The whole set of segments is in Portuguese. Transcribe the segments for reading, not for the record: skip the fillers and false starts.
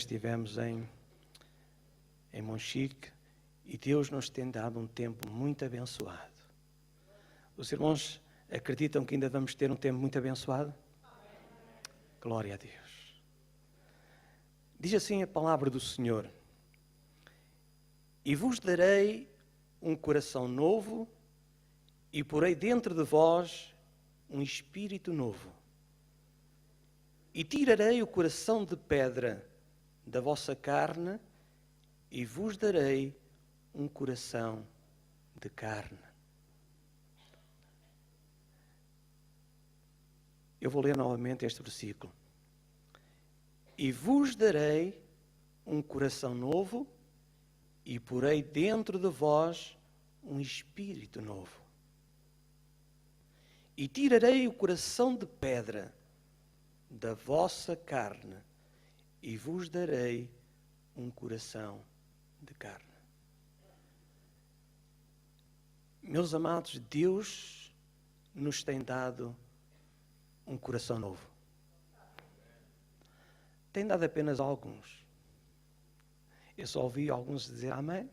estivemos em Monchique e Deus nos tem dado um tempo muito abençoado. Os irmãos acreditam que ainda vamos ter um tempo muito abençoado? Glória a Deus. Diz assim a palavra do Senhor: e vos darei um coração novo e porei dentro de vós um espírito novo. E tirarei o coração de pedra da vossa carne e vos darei um coração de carne. Eu vou ler novamente este versículo. E vos darei um coração novo e porei dentro de vós um espírito novo. E tirarei o coração de pedra da vossa carne e vos darei um coração de carne. Meus amados, Deus nos tem dado um coração novo. Tem dado apenas a alguns. Eu só ouvi alguns dizer amém.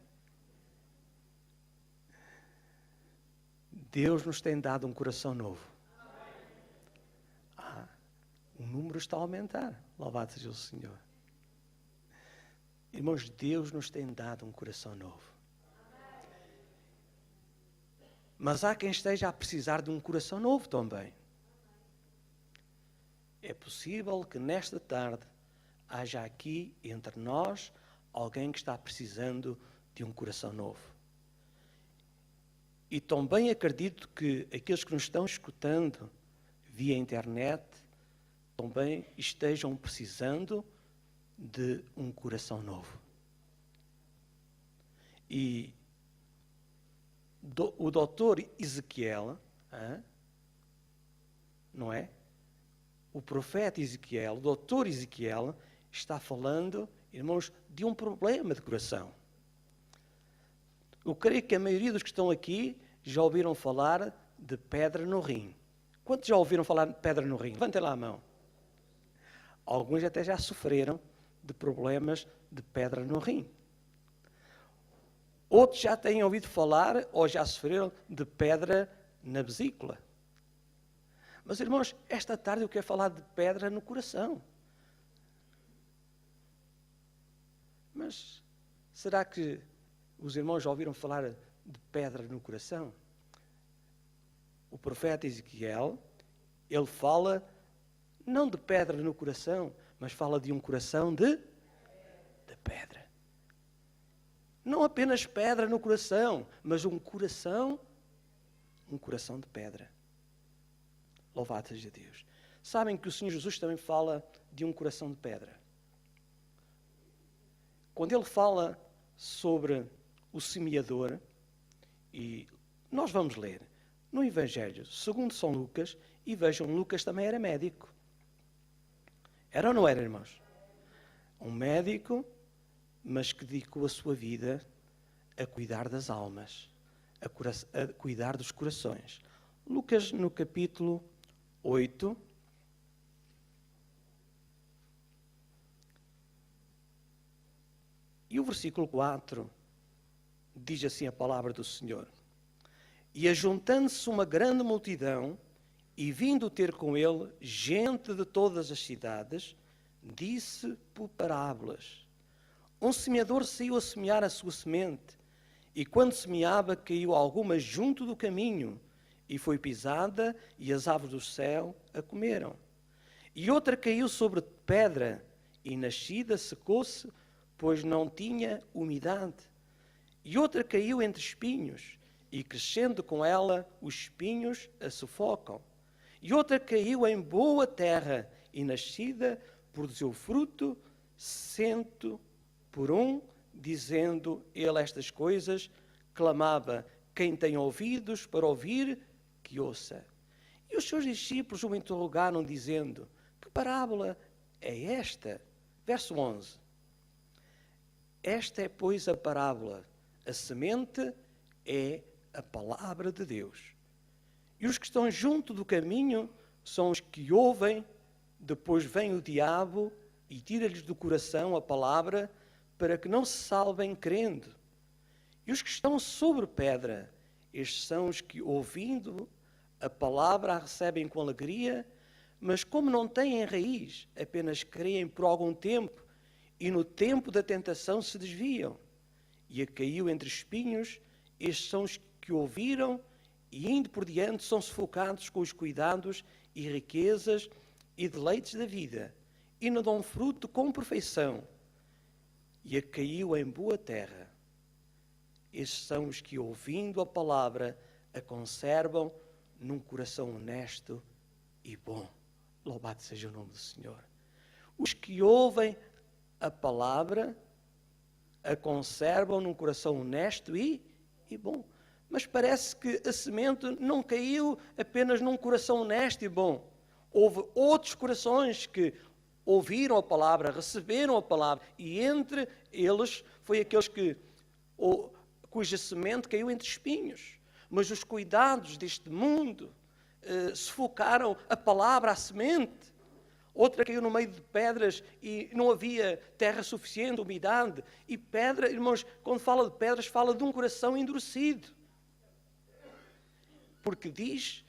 Deus nos tem dado um coração novo. O número está a aumentar. Louvado seja o Senhor. Irmãos, Deus nos tem dado um coração novo. Mas há quem esteja a precisar de um coração novo também. É possível que nesta tarde haja aqui entre nós alguém que está precisando de um coração novo. E também acredito que aqueles que nos estão escutando via internet também estejam precisando de um coração novo. E o doutor Ezequiel, não é? O profeta Ezequiel, o doutor Ezequiel, está falando, irmãos, de um problema de coração. Eu creio que a maioria dos que estão aqui já ouviram falar de pedra no rim. Quantos já ouviram falar de pedra no rim? Levantem lá a mão. Alguns até já sofreram de problemas de pedra no rim. Outros já têm ouvido falar ou já sofreram de pedra na vesícula. Mas, irmãos, esta tarde eu quero falar de pedra no coração. Mas será que os irmãos já ouviram falar de pedra no coração? O profeta Ezequiel, ele fala não de pedra no coração, mas fala de um coração de pedra. Não apenas pedra no coração, mas um coração de pedra. Louvado seja Deus. Sabem que o Senhor Jesus também fala de um coração de pedra. Quando ele fala sobre o semeador, e nós vamos ler no Evangelho segundo São Lucas, e vejam, Lucas também era médico. Era ou não era, irmãos? Um médico, mas que dedicou a sua vida a cuidar das almas, a cuidar dos corações. Lucas, no capítulo 8, e o versículo 4, diz assim a palavra do Senhor: e ajuntando-se uma grande multidão, e vindo ter com ele gente de todas as cidades, disse por parábolas: um semeador saiu a semear a sua semente, e quando semeava, caiu alguma junto do caminho, e foi pisada, e as aves do céu a comeram. E outra caiu sobre pedra, e nascida secou-se, pois não tinha umidade. E outra caiu entre espinhos, e crescendo com ela, os espinhos a sufocam. E outra caiu em boa terra, e nascida, produziu fruto, 100 por 1, dizendo ele estas coisas, clamava: quem tem ouvidos para ouvir, que ouça. E os seus discípulos o interrogaram, dizendo: que parábola é esta? Verso 11. Esta é, pois, a parábola. A semente é a palavra de Deus. E os que estão junto do caminho são os que ouvem, depois vem o diabo e tira-lhes do coração a palavra, para que não se salvem crendo. E os que estão sobre pedra, estes são os que, ouvindo a palavra, a recebem com alegria, mas como não têm raiz, apenas creem por algum tempo, e no tempo da tentação se desviam. E a caiu entre espinhos, estes são os que ouviram, e indo por diante são sufocados com os cuidados e riquezas e deleites da vida, e não dão fruto com perfeição. E a caiu em boa terra. Estes são os que, ouvindo a palavra, a conservam num coração honesto e bom. Louvado seja o nome do Senhor. Os que ouvem a palavra, a conservam num coração honesto e bom. Mas parece que a semente não caiu apenas num coração honesto e bom. Houve outros corações que ouviram a palavra, receberam a palavra, e entre eles foi aqueles cuja semente caiu entre espinhos. Mas os cuidados deste mundo sufocaram a palavra, a semente. Outra caiu no meio de pedras e não havia terra suficiente, umidade. E pedra, irmãos, quando fala de pedras, fala de um coração endurecido. Porque diz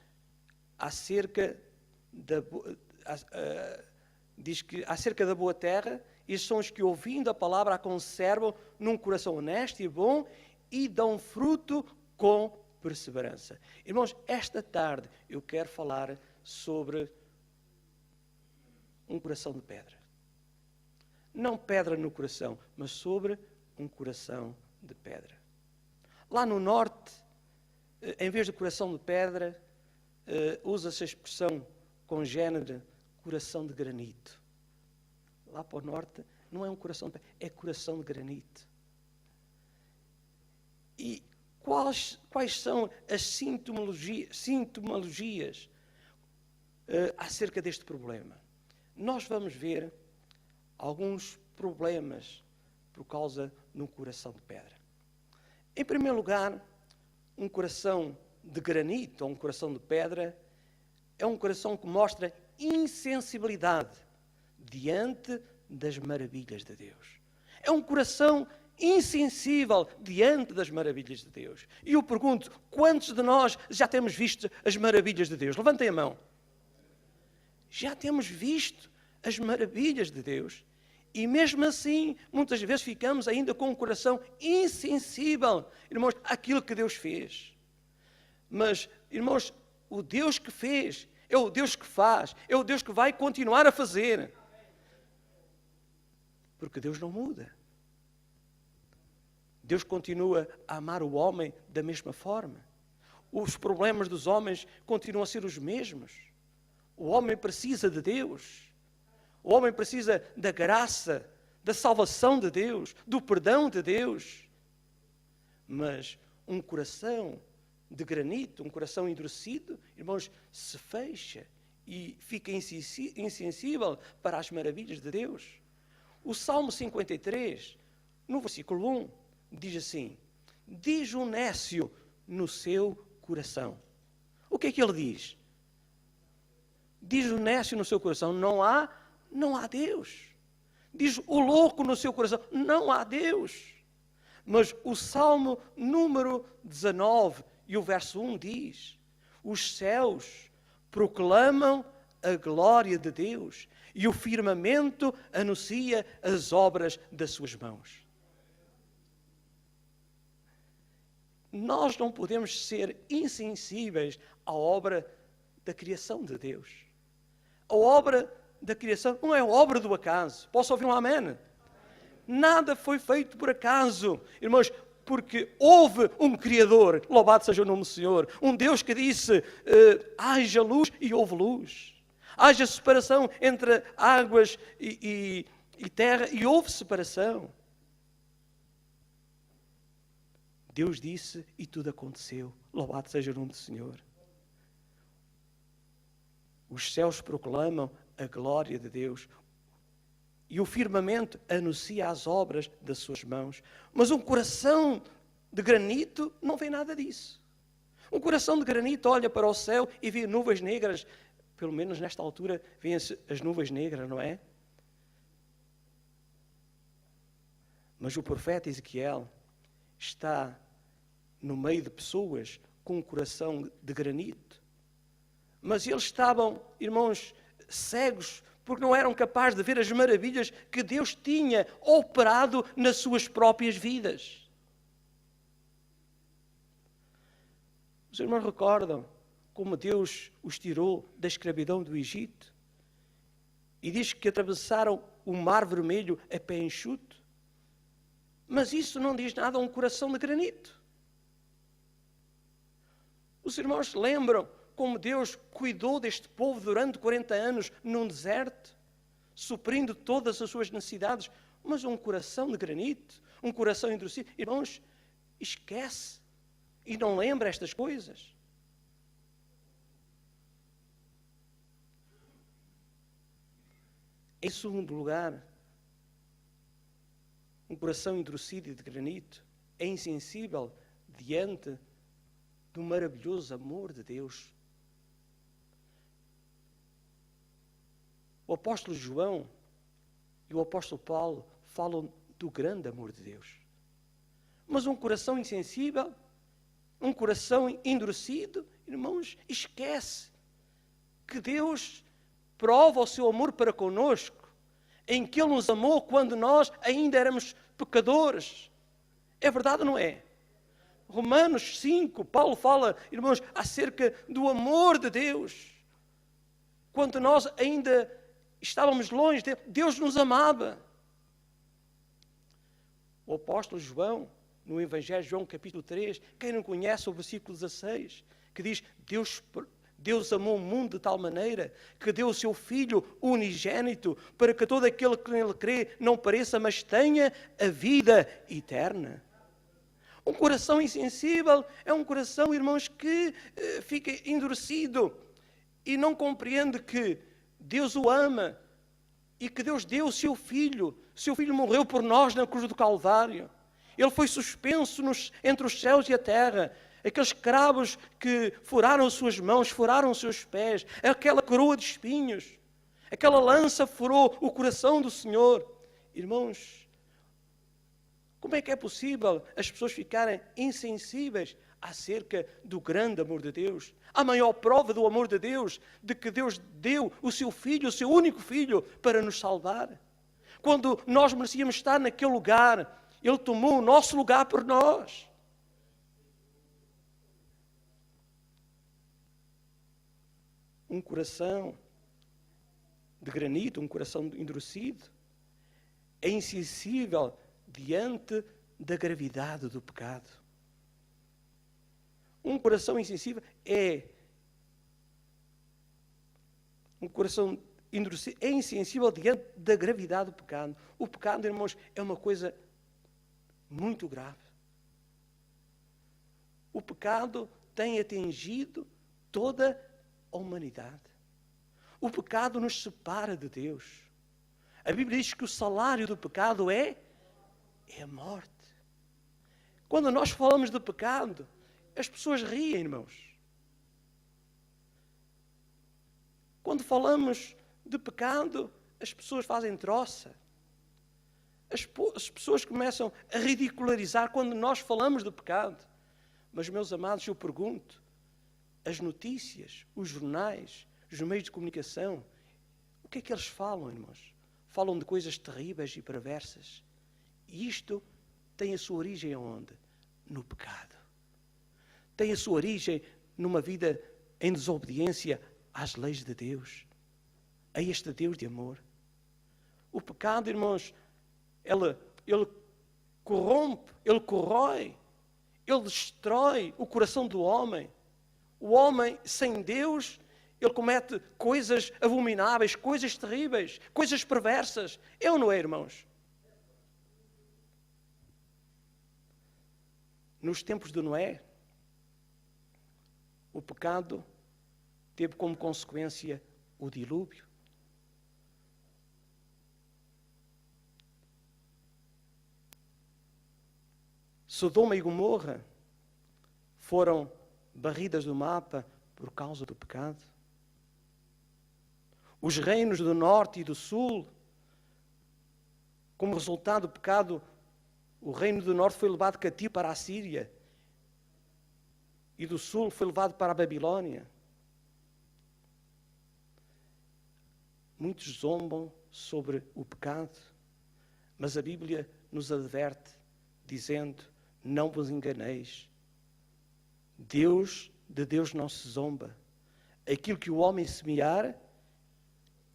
que acerca da boa terra, estes são os que, ouvindo a palavra, a conservam num coração honesto e bom e dão fruto com perseverança. Irmãos, esta tarde eu quero falar sobre um coração de pedra. Não pedra no coração, mas sobre um coração de pedra. Lá no norte, em vez de coração de pedra, usa-se a expressão congénere, coração de granito. Lá para o norte, não é um coração de pedra, é coração de granito. E quais são as sintomologias acerca deste problema? Nós vamos ver alguns problemas por causa de um coração de pedra. Em primeiro lugar, um coração de granito ou um coração de pedra é um coração que mostra insensibilidade diante das maravilhas de Deus. É um coração insensível diante das maravilhas de Deus. E eu pergunto, quantos de nós já temos visto as maravilhas de Deus? Levantem a mão. Já temos visto as maravilhas de Deus e mesmo assim, muitas vezes ficamos ainda com um coração insensível, irmãos, àquilo que Deus fez. Mas, irmãos, o Deus que fez é o Deus que faz, é o Deus que vai continuar a fazer. Porque Deus não muda. Deus continua a amar o homem da mesma forma. Os problemas dos homens continuam a ser os mesmos. O homem precisa de Deus. O homem precisa da graça, da salvação de Deus, do perdão de Deus. Mas um coração de granito, um coração endurecido, irmãos, se fecha e fica insensível para as maravilhas de Deus. O Salmo 53, no versículo 1, diz assim: diz o nécio no seu coração. O que é que ele diz? Diz o nécio no seu coração: não há Deus. Diz o louco no seu coração: não há Deus. Mas o Salmo número 19 e o verso 1 diz: os céus proclamam a glória de Deus e o firmamento anuncia as obras das suas mãos. Nós não podemos ser insensíveis à obra da criação de Deus. A obra da criação não é obra do acaso. Posso ouvir um amém? Nada foi feito por acaso, irmãos, porque houve um Criador, louvado seja o nome do Senhor, um Deus que disse, haja luz e houve luz. Haja separação entre águas e terra e houve separação. Deus disse e tudo aconteceu. Louvado seja o nome do Senhor. Os céus proclamam a glória de Deus e o firmamento anuncia as obras das suas mãos. Mas um coração de granito não vê nada disso. Um coração de granito olha para o céu e vê nuvens negras. Pelo menos nesta altura vêem-se as nuvens negras, não é? Mas o profeta Ezequiel está no meio de pessoas com um coração de granito. Mas eles estavam, irmãos, cegos, porque não eram capazes de ver as maravilhas que Deus tinha operado nas suas próprias vidas. Os irmãos recordam como Deus os tirou da escravidão do Egito? E diz que atravessaram o Mar Vermelho a pé enxuto. Mas isso não diz nada a um coração de granito. Os irmãos lembram como Deus cuidou deste povo durante 40 anos num deserto, suprindo todas as suas necessidades, mas um coração de granito, um coração endurecido, irmãos, esquece e não lembra estas coisas. Em segundo lugar, um coração endurecido e de granito é insensível diante do maravilhoso amor de Deus. O apóstolo João e o apóstolo Paulo falam do grande amor de Deus. Mas um coração insensível, um coração endurecido, irmãos, esquece que Deus prova o seu amor para conosco, em que Ele nos amou quando nós ainda éramos pecadores. É verdade ou não é? Romanos 5, Paulo fala, irmãos, acerca do amor de Deus. Quando nós ainda estávamos longe dele, Deus nos amava. O apóstolo João, no Evangelho de João, capítulo 3, quem não conhece o versículo 16, que diz, Deus amou o mundo de tal maneira que deu o seu Filho unigênito para que todo aquele que nele crê não pereça, mas tenha a vida eterna. Um coração insensível é um coração, irmãos, que fica endurecido e não compreende que Deus o ama e que Deus deu o seu Filho. O seu Filho morreu por nós na cruz do Calvário. Ele foi suspenso entre os céus e a terra. Aqueles cravos que furaram as suas mãos, furaram os seus pés, aquela coroa de espinhos, aquela lança furou o coração do Senhor. Irmãos, como é que é possível as pessoas ficarem insensíveis acerca do grande amor de Deus? A maior prova do amor de Deus, de que Deus deu o seu Filho, o seu único Filho, para nos salvar. Quando nós merecíamos estar naquele lugar, Ele tomou o nosso lugar por nós. Um coração de granito, um coração endurecido, é insensível diante da gravidade do pecado. Um coração insensível um coração endurecido é insensível diante da gravidade do pecado. O pecado, irmãos, é uma coisa muito grave. O pecado tem atingido toda a humanidade. O pecado nos separa de Deus. A Bíblia diz que o salário do pecado é a morte. Quando nós falamos de pecado, as pessoas riem, irmãos. Quando falamos de pecado, as pessoas fazem troça. As pessoas começam a ridicularizar quando nós falamos de pecado. Mas, meus amados, eu pergunto, as notícias, os jornais, os meios de comunicação, o que é que eles falam, irmãos? Falam de coisas terríveis e perversas. E isto tem a sua origem onde? No pecado. Tem a sua origem numa vida em desobediência às leis de Deus, a este Deus de amor. O pecado, irmãos, ele corrompe, ele corrói, ele destrói o coração do homem. O homem sem Deus, ele comete coisas abomináveis, coisas terríveis, coisas perversas. É ou não é, irmãos? Nos tempos de Noé, o pecado teve como consequência o dilúvio. Sodoma e Gomorra foram barridas do mapa por causa do pecado. Os reinos do norte e do sul, como resultado do pecado, O reino do norte foi levado cativo para a Síria. E do sul foi levado para a Babilônia. Muitos zombam sobre o pecado, mas a Bíblia nos adverte, dizendo: não vos enganeis. De Deus não se zomba. Aquilo que o homem semear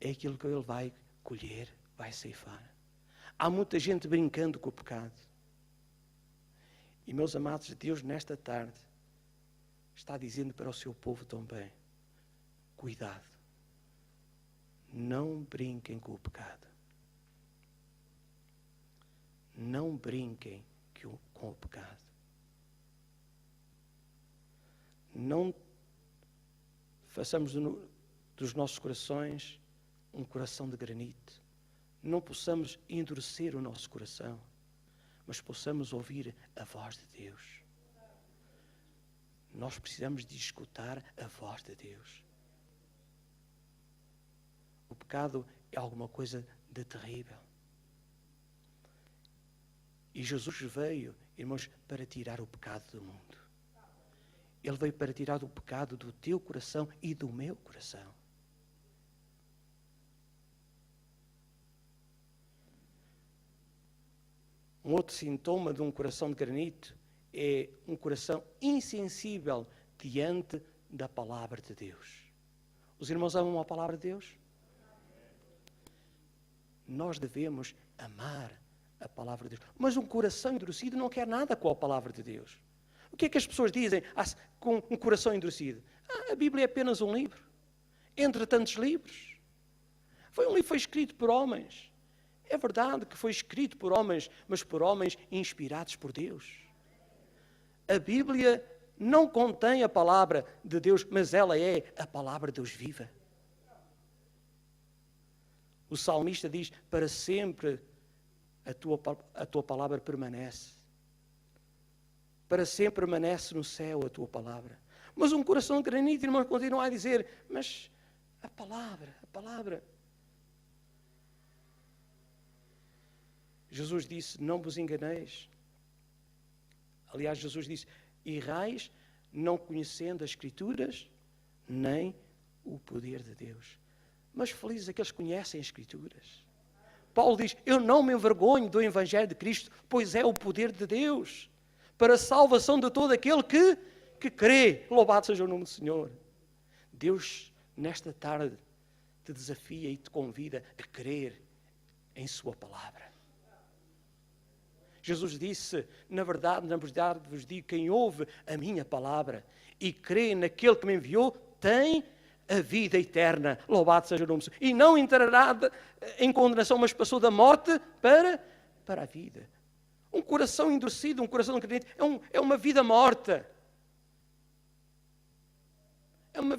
é aquilo que ele vai colher, vai ceifar. Há muita gente brincando com o pecado. E, meus amados, Deus nesta tarde está dizendo para o seu povo também: cuidado, não brinquem com o pecado. Não brinquem com o pecado. Não façamos dos nossos corações um coração de granito. Não possamos endurecer o nosso coração, mas possamos ouvir a voz de Deus. Nós precisamos de escutar a voz de Deus. O pecado é alguma coisa de terrível. E Jesus veio, irmãos, para tirar o pecado do mundo. Ele veio para tirar o pecado do teu coração e do meu coração. Um outro sintoma de um coração de granito é um coração insensível diante da palavra de Deus. Os irmãos amam a palavra de Deus? Nós devemos amar a palavra de Deus. Mas um coração endurecido não quer nada com a palavra de Deus. O que é que as pessoas dizem com um coração endurecido? A Bíblia é apenas um livro, entre tantos livros. Um livro foi escrito por homens. É verdade que foi escrito por homens, mas por homens inspirados por Deus. A Bíblia não contém a palavra de Deus, mas ela é a palavra de Deus viva. O salmista diz: para sempre a tua palavra permanece. Para sempre permanece no céu a tua palavra. Mas um coração de granito, irmão, continua a dizer: mas a palavra. Jesus disse: não vos enganeis. Aliás, Jesus disse: errais não conhecendo as Escrituras, nem o poder de Deus. Mas felizes aqueles que conhecem as Escrituras. Paulo diz: eu não me envergonho do Evangelho de Cristo, pois é o poder de Deus para a salvação de todo aquele que crê. Louvado seja o nome do Senhor. Deus, nesta tarde, te desafia e te convida a crer em sua palavra. Jesus disse: na verdade vos digo, quem ouve a minha palavra e crê naquele que me enviou, tem a vida eterna. Louvado seja o nome do Senhor. E não entrará em condenação, mas passou da morte para a vida. Um coração endurecido, um coração crente, é uma vida morta. É uma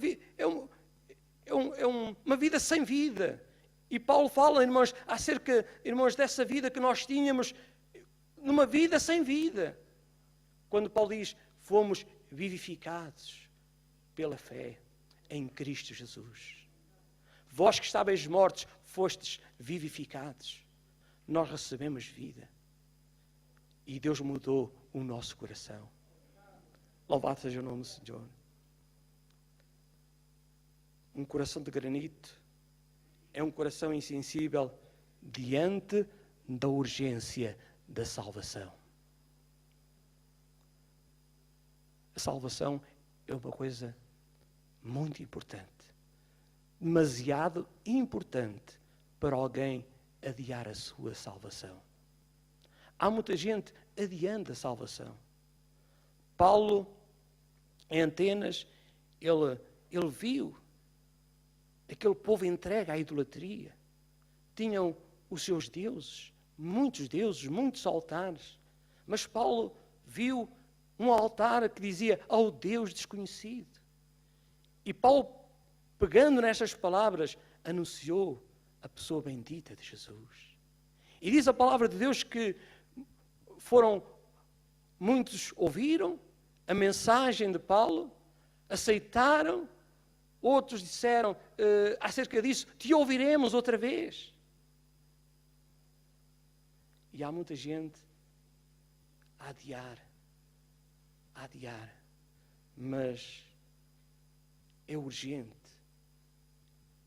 vida sem vida. E Paulo fala, irmãos, acerca, irmãos, dessa vida que nós tínhamos, numa vida sem vida. Quando Paulo diz: fomos vivificados pela fé em Cristo Jesus. Vós que estáveis mortos, fostes vivificados. Nós recebemos vida. E Deus mudou o nosso coração. Louvado seja o nome do Senhor. Um coração de granito é um coração insensível diante da urgência da salvação. A salvação é uma coisa muito importante. Demasiado importante para alguém adiar a sua salvação. Há muita gente adiando a salvação. Paulo, em Atenas, ele viu aquele povo entregue à idolatria. Tinham os seus deuses, muitos altares. Mas Paulo viu um altar que dizia: ao Deus desconhecido. E Paulo, pegando nestas palavras, anunciou a pessoa bendita de Jesus. E diz a palavra de Deus que muitos ouviram a mensagem de Paulo, aceitaram, outros disseram acerca disso: te ouviremos outra vez. E há muita gente a adiar, mas é urgente,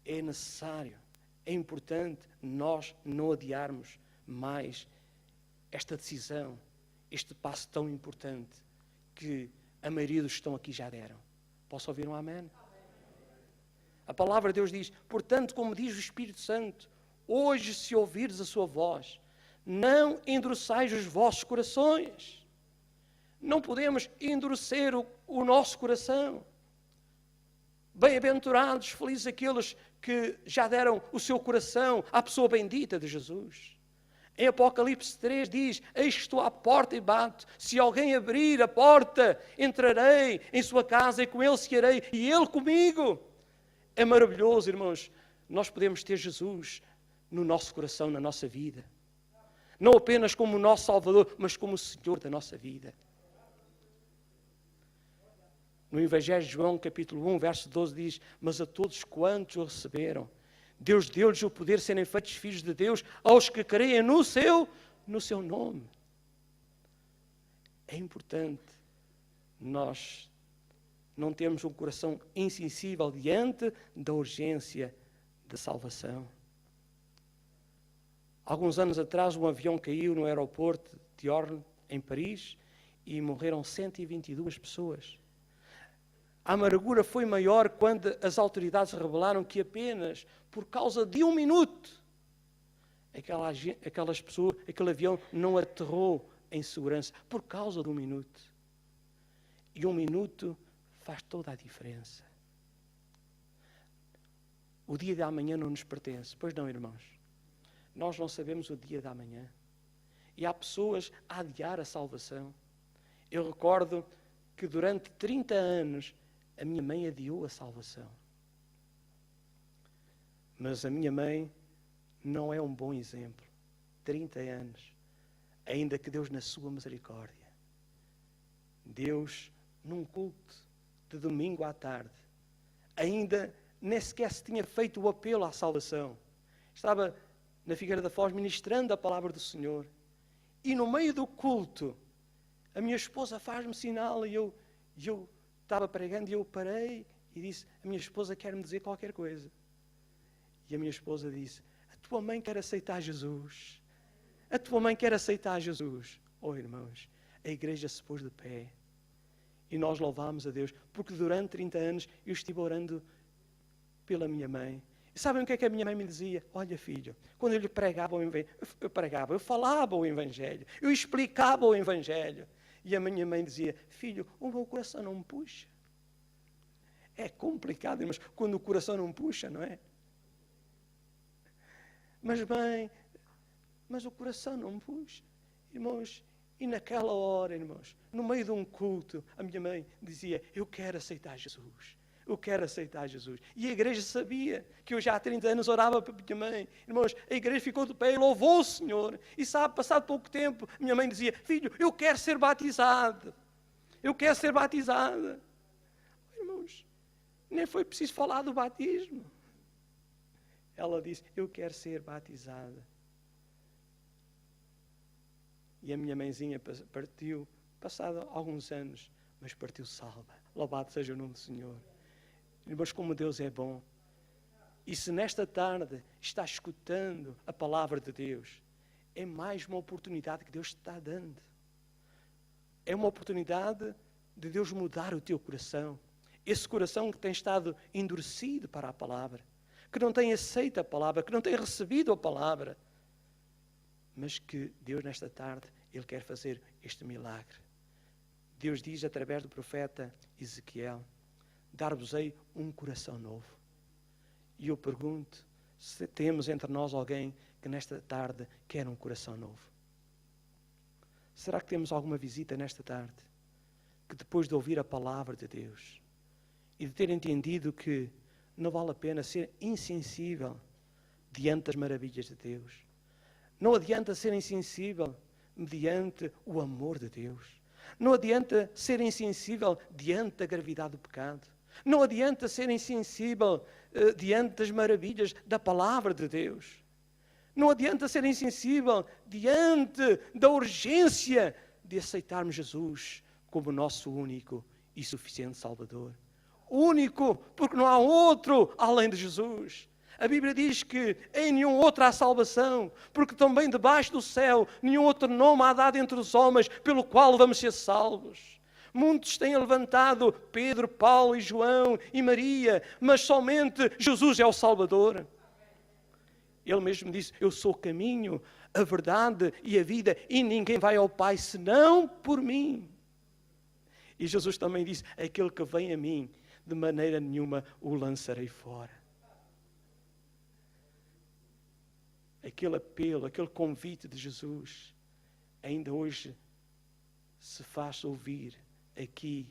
é necessário, é importante nós não adiarmos mais esta decisão, este passo tão importante que a maioria dos que estão aqui já deram. Posso ouvir um amém? A palavra de Deus diz, portanto, como diz o Espírito Santo, hoje se ouvires a sua voz, não endureçais os vossos corações. Não podemos endurecer o nosso coração. Bem-aventurados, felizes aqueles que já deram o seu coração à pessoa bendita de Jesus. Em Apocalipse 3 diz, eis que estou à porta e bato. Se alguém abrir a porta, entrarei em sua casa e com ele cearei e ele comigo. É maravilhoso, irmãos. Nós podemos ter Jesus no nosso coração, na nossa vida. Não apenas como o nosso Salvador, mas como o Senhor da nossa vida. No Evangelho de João, capítulo 1, verso 12, diz, mas a todos quantos o receberam, Deus deu-lhes o poder de serem feitos filhos de Deus, aos que creem no seu nome. É importante nós não termos um coração insensível diante da urgência da salvação. Alguns anos atrás, um avião caiu no aeroporto de Orly, em Paris, e morreram 122 pessoas. A amargura foi maior quando as autoridades revelaram que apenas por causa de 1 minuto aquelas pessoas, aquele avião não aterrou em segurança, por causa de 1 minuto. E 1 minuto faz toda a diferença. O dia de amanhã não nos pertence, pois não, irmãos? Nós não sabemos o dia de amanhã. E há pessoas a adiar a salvação. Eu recordo que durante 30 anos a minha mãe adiou a salvação. Mas a minha mãe não é um bom exemplo. 30 anos. Ainda que Deus, na sua misericórdia, Deus, num culto de domingo à tarde, ainda nem sequer se tinha feito o apelo à salvação. Estava na Figueira da Foz ministrando a palavra do Senhor. E no meio do culto, a minha esposa faz-me sinal e eu estava pregando e eu parei e disse, a minha esposa quer-me dizer qualquer coisa. E a minha esposa disse, a tua mãe quer aceitar Jesus. A tua mãe quer aceitar Jesus. Oh, irmãos, a igreja se pôs de pé. E nós louvámos a Deus, porque durante 30 anos eu estive orando pela minha mãe. E sabem o que é que a minha mãe me dizia? Olha, filho, quando eu lhe pregava o Evangelho, eu falava o Evangelho, eu explicava o Evangelho. E a minha mãe dizia, filho, o meu coração não me puxa. É complicado, mas quando o coração não puxa, não é? Mas bem, mas o coração não me puxa. Irmãos, e naquela hora, irmãos, no meio de um culto, a minha mãe dizia, eu quero aceitar Jesus. Eu quero aceitar Jesus. E a igreja sabia que eu já há 30 anos orava para a minha mãe. Irmãos, a igreja ficou de pé e louvou o Senhor. E sabe, passado pouco tempo, minha mãe dizia, filho, eu quero ser batizado. Eu quero ser batizada. Irmãos, nem foi preciso falar do batismo. Ela disse, eu quero ser batizada. E a minha mãezinha partiu, passado alguns anos, mas partiu salva. Louvado seja o nome do Senhor. Irmãos, como Deus é bom. E se nesta tarde está escutando a palavra de Deus, é mais uma oportunidade que Deus te está dando. É uma oportunidade de Deus mudar o teu coração. Esse coração que tem estado endurecido para a palavra, que não tem aceito a palavra, que não tem recebido a palavra, mas que Deus nesta tarde, Ele quer fazer este milagre. Deus diz através do profeta Ezequiel, dar-vos-ei um coração novo. E eu pergunto, se temos entre nós alguém que nesta tarde quer um coração novo. Será que temos alguma visita nesta tarde? Que depois de ouvir a palavra de Deus e de ter entendido que não vale a pena ser insensível diante das maravilhas de Deus. Não adianta ser insensível mediante o amor de Deus. Não adianta ser insensível diante da gravidade do pecado. Não adianta ser insensível diante das maravilhas da palavra de Deus. Não adianta ser insensível diante da urgência de aceitarmos Jesus como nosso único e suficiente Salvador. Único, porque não há outro além de Jesus. A Bíblia diz que em nenhum outro há salvação, porque também debaixo do céu nenhum outro nome há dado entre os homens pelo qual vamos ser salvos. Muitos têm levantado Pedro, Paulo e João e Maria, mas somente Jesus é o Salvador. Ele mesmo disse, eu sou o caminho, a verdade e a vida, e ninguém vai ao Pai senão por mim. E Jesus também disse, aquele que vem a mim, de maneira nenhuma o lançarei fora. Aquele apelo, aquele convite de Jesus, ainda hoje se faz ouvir aqui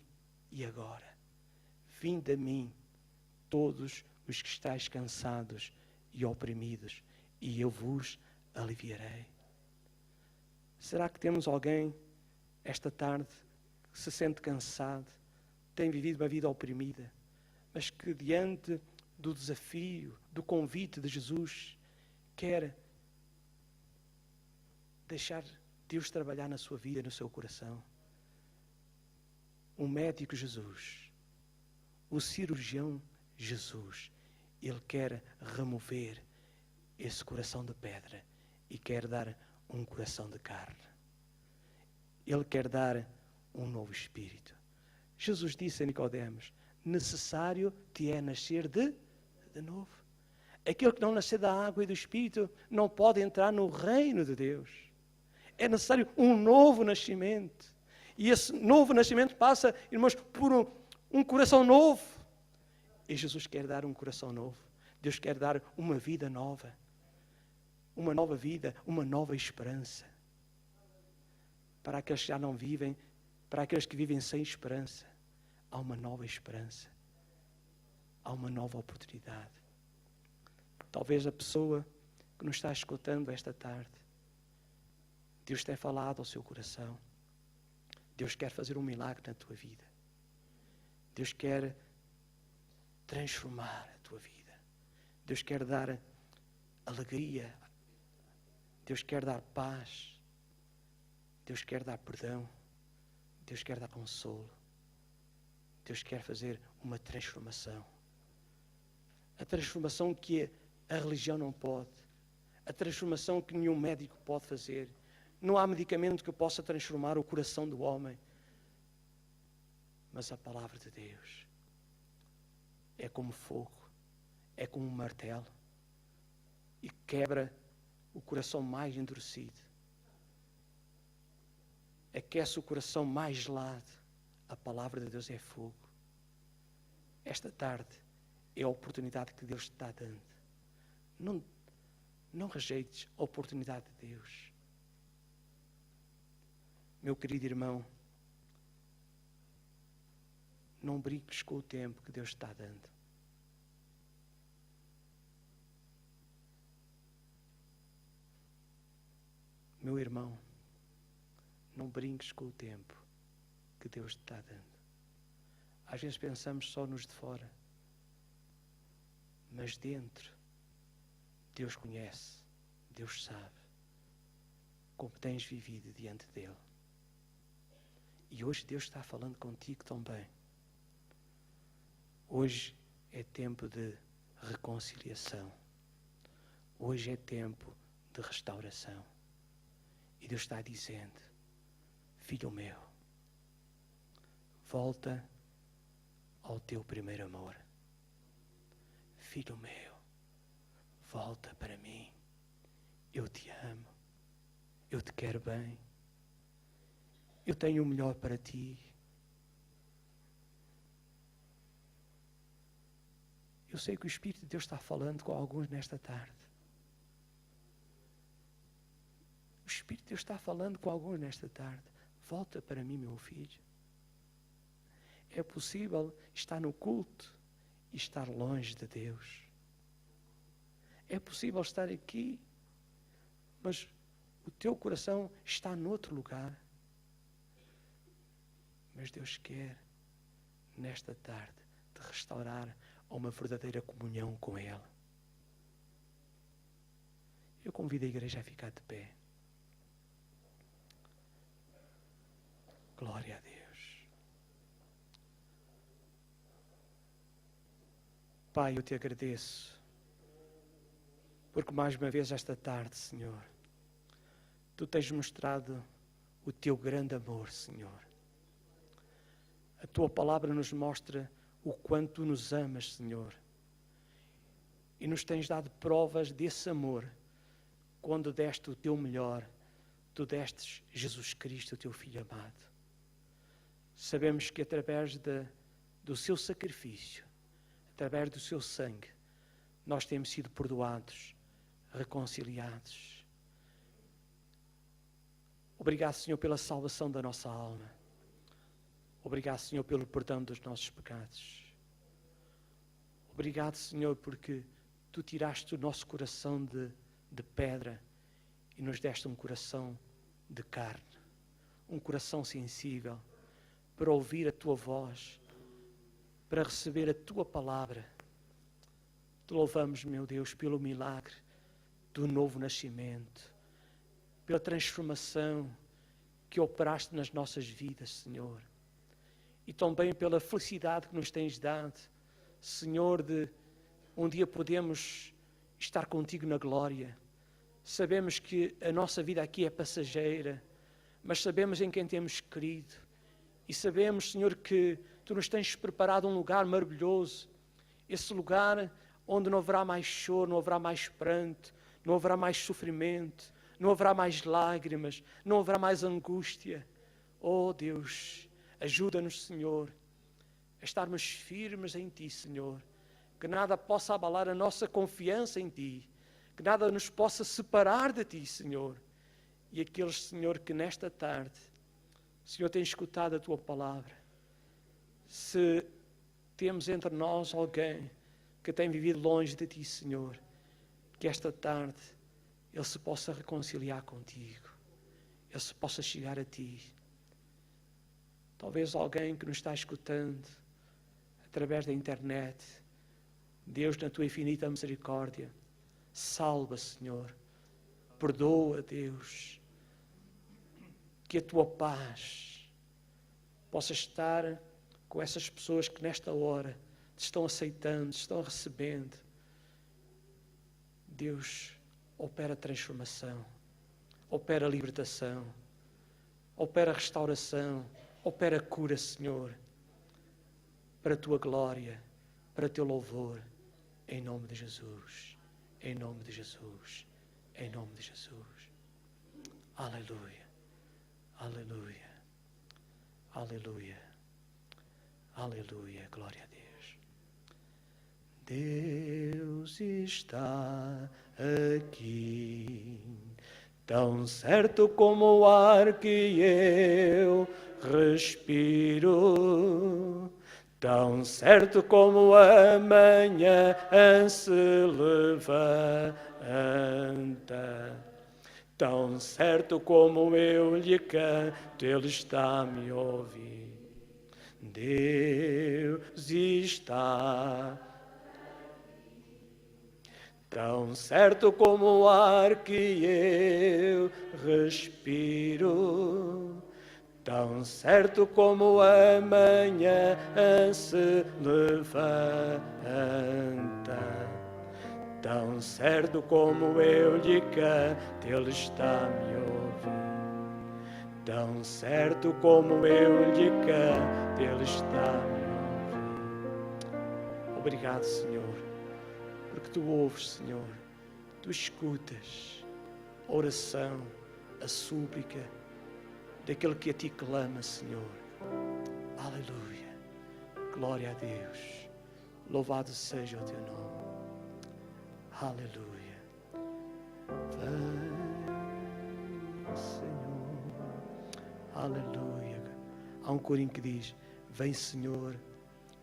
e agora. Vinde a mim, todos os que estáis cansados e oprimidos, e eu vos aliviarei. Será que temos alguém esta tarde que se sente cansado, tem vivido uma vida oprimida, mas que diante do desafio, do convite de Jesus, quer deixar Deus trabalhar na sua vida, no seu coração? O médico Jesus, o cirurgião Jesus, Ele quer remover esse coração de pedra e quer dar um coração de carne. Ele quer dar um novo espírito. Jesus disse a Nicodemos, necessário te é nascer de novo. Aquele que não nascer da água e do espírito não pode entrar no reino de Deus. É necessário um novo nascimento. E esse novo nascimento passa, irmãos, por um coração novo. E Jesus quer dar um coração novo. Deus quer dar uma vida nova. Uma nova vida, uma nova esperança. Para aqueles que já não vivem, para aqueles que vivem sem esperança, há uma nova esperança. Há uma nova oportunidade. Talvez a pessoa que nos está escutando esta tarde, Deus tem falado ao seu coração. Deus quer fazer um milagre na tua vida. Deus quer transformar a tua vida. Deus quer dar alegria. Deus quer dar paz. Deus quer dar perdão. Deus quer dar consolo. Deus quer fazer uma transformação. A transformação que a religião não pode. A transformação que nenhum médico pode fazer. Não há medicamento que possa transformar o coração do homem. Mas a palavra de Deus é como fogo, é como um martelo e quebra o coração mais endurecido. Aquece o coração mais gelado. A palavra de Deus é fogo. Esta tarde é a oportunidade que Deus te está dando. Não rejeites a oportunidade de Deus. Meu querido irmão, não brinques com o tempo que Deus te está dando. Meu irmão, não brinques com o tempo que Deus te está dando. Às vezes pensamos só nos de fora, mas dentro, Deus conhece, Deus sabe como tens vivido diante dEle. E hoje Deus está falando contigo também. Hoje é tempo de reconciliação. Hoje é tempo de restauração. E Deus está dizendo, filho meu, volta ao teu primeiro amor. Filho meu, volta para mim. Eu te amo. Eu te quero bem. Eu tenho o melhor para ti. Eu sei que o Espírito de Deus está falando com alguns nesta tarde. O Espírito de Deus está falando com alguns nesta tarde. Volta para mim, meu filho. É possível estar no culto e estar longe de Deus. É possível estar aqui, mas o teu coração está noutro lugar. Mas Deus quer, nesta tarde, te restaurar a uma verdadeira comunhão com Ele. Eu convido a igreja a ficar de pé. Glória a Deus. Pai, eu te agradeço, porque mais uma vez esta tarde, Senhor, Tu tens mostrado o Teu grande amor, Senhor. A Tua palavra nos mostra o quanto Tu nos amas, Senhor. E nos tens dado provas desse amor, quando deste o Teu melhor, Tu destes Jesus Cristo, o Teu Filho amado. Sabemos que através do Seu sacrifício, através do Seu sangue, nós temos sido perdoados, reconciliados. Obrigado, Senhor, pela salvação da nossa alma. Obrigado, Senhor, pelo perdão dos nossos pecados. Obrigado, Senhor, porque Tu tiraste o nosso coração de pedra e nos deste um coração de carne, um coração sensível, para ouvir a Tua voz, para receber a Tua palavra. Te louvamos, meu Deus, pelo milagre do novo nascimento, pela transformação que operaste nas nossas vidas, Senhor. E também pela felicidade que nos tens dado, Senhor, de um dia podemos estar contigo na glória. Sabemos que a nossa vida aqui é passageira, mas sabemos em quem temos crido. E sabemos, Senhor, que Tu nos tens preparado um lugar maravilhoso. Esse lugar onde não haverá mais choro, não haverá mais pranto, não haverá mais sofrimento, não haverá mais lágrimas, não haverá mais angústia. Oh Deus, ajuda-nos, Senhor, a estarmos firmes em Ti, Senhor. Que nada possa abalar a nossa confiança em Ti. Que nada nos possa separar de Ti, Senhor. E aqueles, Senhor, que nesta tarde, Senhor, têm escutado a Tua palavra. Se temos entre nós alguém que tem vivido longe de Ti, Senhor, que esta tarde ele se possa reconciliar contigo, ele se possa chegar a Ti. Talvez alguém que nos está escutando através da internet. Deus, na Tua infinita misericórdia, salva, Senhor, perdoa, Deus, que a Tua paz possa estar com essas pessoas que nesta hora Te estão aceitando, Te estão recebendo. Deus, opera transformação, opera libertação, opera restauração, opera cura, Senhor, para a Tua glória, para o Teu louvor, em nome de Jesus, em nome de Jesus, em nome de Jesus. Aleluia, aleluia, aleluia, aleluia, glória a Deus. Deus está aqui, tão certo como o ar que eu respiro, tão certo como a manhã se levanta, tão certo como eu lhe canto, Ele está a me ouvir. Deus está tão certo como o ar que eu respiro, tão certo como a manhã se levanta, tão certo como eu lhe canto, Ele está a me ouvir. Tão certo como eu lhe canto, Ele está a me ouvir. Obrigado, Senhor, porque Tu ouves, Senhor, Tu escutas a oração, a súplica daquele que a Ti clama, Senhor. Aleluia, glória a Deus, louvado seja o Teu nome. Aleluia. Vem, Senhor. Aleluia. Há um corinho que diz: vem, Senhor,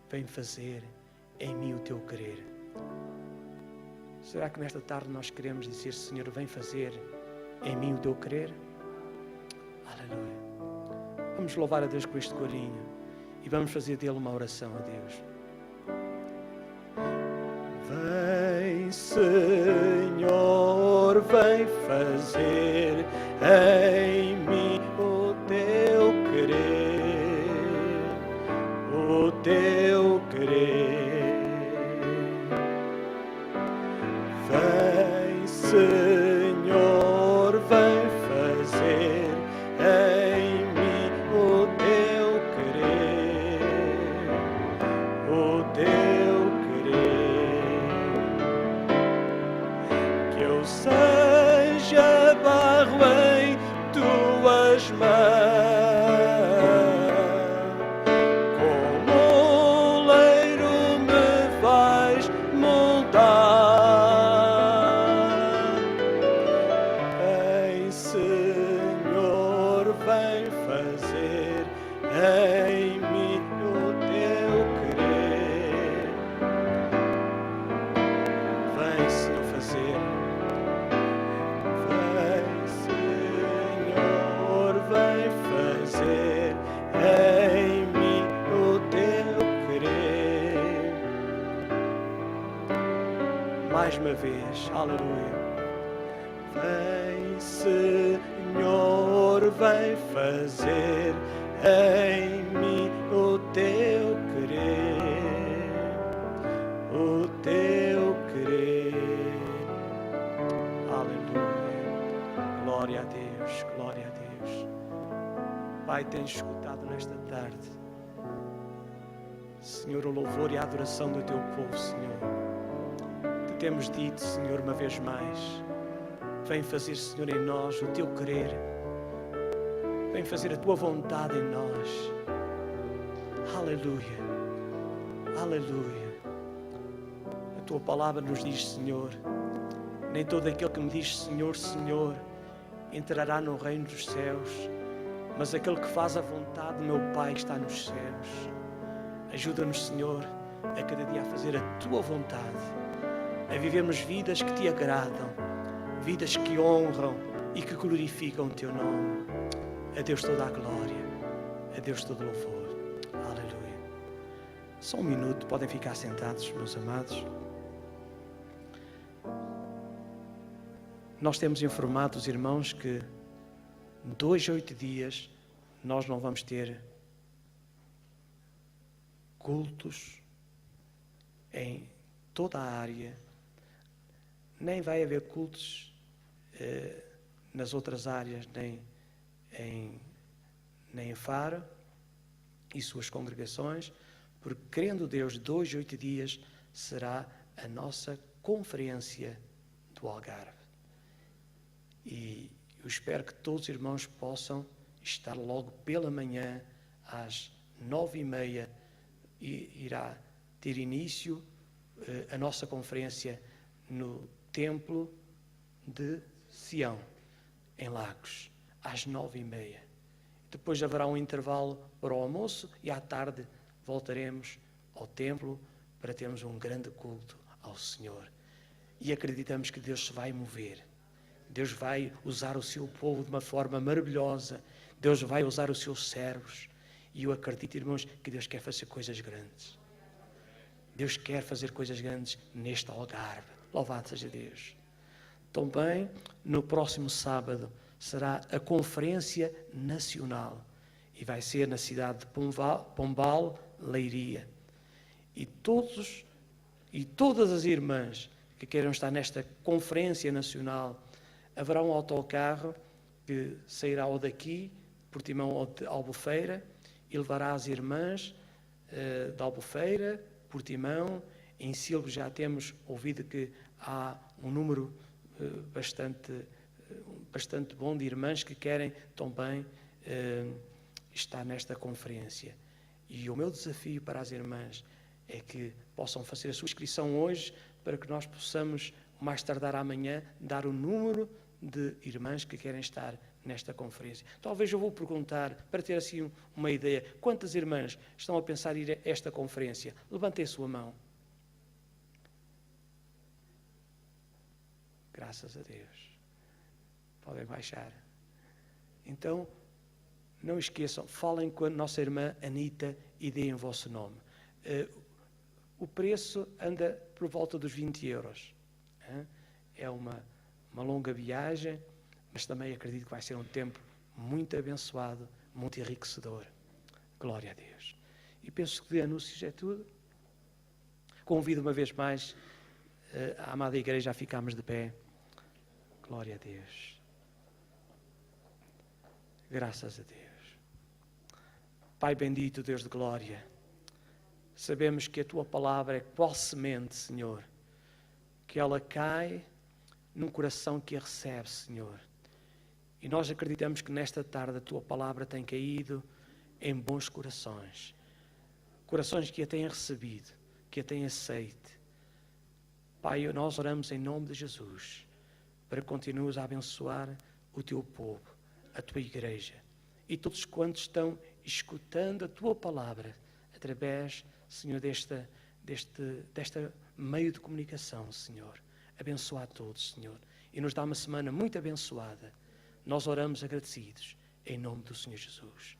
vem fazer em mim o Teu querer. Será que nesta tarde nós queremos dizer: Senhor, vem fazer em mim o Teu querer? Aleluia. Vamos louvar a Deus com este corinho e vamos fazer dele uma oração a Deus. Vem, Senhor, vem fazer em mim o Teu querer. querer, o teu querer. Vem, Senhor, vem fazer em mim o teu querer, o teu querer. Que eu seja barro em tuas mãos, como o oleiro me vais moldar. Vem, Senhor, vem fazer em mim o teu querer. Vem, Senhor, fazer. Vem, Senhor, vem fazer em mim o teu querer. Mais uma vez, aleluia. Vem, Senhor, vem fazer em mim o teu querer, o teu querer. Aleluia. Glória a Deus, glória a Deus. Pai, tens escutado nesta tarde, Senhor, o louvor e a adoração do teu povo, Senhor. Te temos dito, Senhor, uma vez mais, vem fazer, Senhor, em nós o teu querer. Vem fazer a tua vontade em nós. Aleluia. Aleluia. A tua palavra nos diz, Senhor, nem todo aquele que me diz Senhor, Senhor, entrará no reino dos céus, mas aquele que faz a vontade do meu Pai que está nos céus. Ajuda-nos, Senhor, a cada dia a fazer a tua vontade, a vivermos vidas que te agradam, vidas que honram e que glorificam o teu nome. A Deus toda a glória, a Deus todo o louvor. Aleluia. Só um minuto, podem ficar sentados, meus amados. Nós temos informado os irmãos que 2 a 8 dias nós não vamos ter cultos em toda a área, nem vai haver cultos nas outras áreas, nem em Faro e suas congregações, porque, crendo Deus, 2 a 8 dias será a nossa conferência do Algarve. E eu espero que todos os irmãos possam estar logo pela manhã, às 9h30, e irá ter início a nossa conferência no Templo de Sião, em Lagos, às 9h30. Depois haverá um intervalo para o almoço e à tarde voltaremos ao templo para termos um grande culto ao Senhor. E acreditamos que Deus se vai mover. Deus vai usar o seu povo de uma forma maravilhosa. Deus vai usar os seus servos. E eu acredito, irmãos, que Deus quer fazer coisas grandes. Deus quer fazer coisas grandes neste Algarve. Louvado seja Deus. Também, no próximo sábado, será a Conferência Nacional. E vai ser na cidade de Pombal, Leiria. E todas as irmãs que queiram estar nesta Conferência Nacional, haverá um autocarro que sairá ou daqui, Portimão ou de Albufeira, e levará as irmãs de Albufeira, Portimão. Em Silves já temos ouvido que há um número bastante bom de irmãs que querem também estar nesta conferência. E o meu desafio para as irmãs é que possam fazer a sua inscrição hoje, para que nós possamos, mais tardar amanhã, dar o número de irmãs que querem estar nesta conferência. Talvez eu vou perguntar, para ter assim uma ideia, quantas irmãs estão a pensar em ir a esta conferência? Levantem a sua mão. Graças a Deus. Podem baixar. Então, não esqueçam, falem com a nossa irmã Anita e deem o vosso nome. O preço anda por volta dos 20 euros. É uma longa viagem, mas também acredito que vai ser um tempo muito abençoado, muito enriquecedor. Glória a Deus. E penso que de anúncios é tudo. Convido uma vez mais a amada igreja a ficarmos de pé. Glória a Deus. Graças a Deus. Pai bendito, Deus de glória, sabemos que a Tua palavra é qual semente, Senhor, que ela cai num coração que a recebe, Senhor. E nós acreditamos que nesta tarde a Tua palavra tem caído em bons corações. Corações que a têm recebido, que a têm aceite. Pai, nós oramos em nome de Jesus, para que continues a abençoar o Teu povo, a Tua igreja, e todos quantos estão escutando a Tua palavra, através, Senhor, desta meio de comunicação, Senhor. Abençoa a todos, Senhor, e nos dá uma semana muito abençoada. Nós oramos agradecidos, em nome do Senhor Jesus.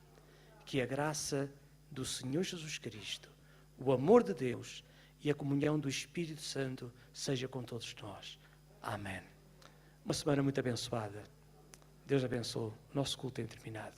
Que a graça do Senhor Jesus Cristo, o amor de Deus e a comunhão do Espírito Santo seja com todos nós. Amém. Uma semana muito abençoada. Deus abençoe. O nosso culto tem terminado.